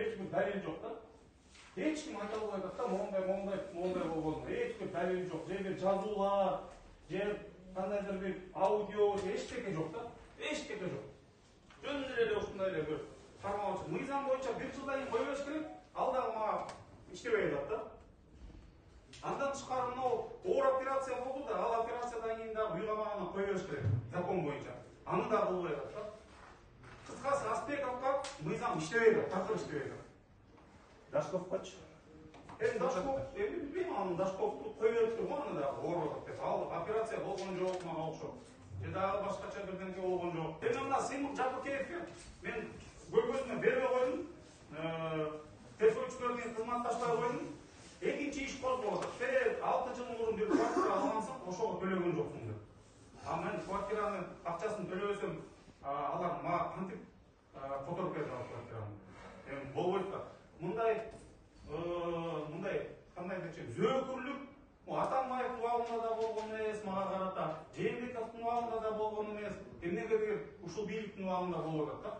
Эч бир далил жок да. Эч ким айта албай атат да, моундай болгонун. Эч бир далил жок. Же бир жазуулар, же кандайдыр бир аудио, эчтеке жок да. Эчтеке жок. Жөн эле ушундай эле бир кармалчы. Мыйзам боюнча 1 жылдан кийин кое бериш керек. Ал дагы мага иштебей атат да. Андан тышкары мынау оор операция болду да, ал операциядан кийин дагы буйгамагына кое бериш керек. Закон боюнча. Аны да кылбай атат да. Кыскасы Аспековго мыйзам иштебей атат, такыр иштебей атат. Дашковкачы? Дашков, билбейм, анын Дашковду кое бериптир го, аны дагы ооруп атат деп. Ал операция болгон жок, мага окшоп. Же дагы башкача бирденке болгон жок. Эми мына Сыймык Жапыкеевге мен көзүмө бербей койдум. Теркөөчүлөрдүн кызматташпай койдум. Экинчи иш козголуп атат. 6 жыл мурун бир квартира алгансың, ошого төлөгөн жоксуң деп. А мен квартиранын акчасын төлөбөсөм, алар мага кантип которуп берди ал квартираны. Эми болбойт да. Мындай кандай дечем, зөөкүрлүк Атамбаевдин убагында да болгон эмес, мага карата Жээнбековдун убагында да болгон эмес, эмнегедир ушул бийликтин убагында болуп атат да.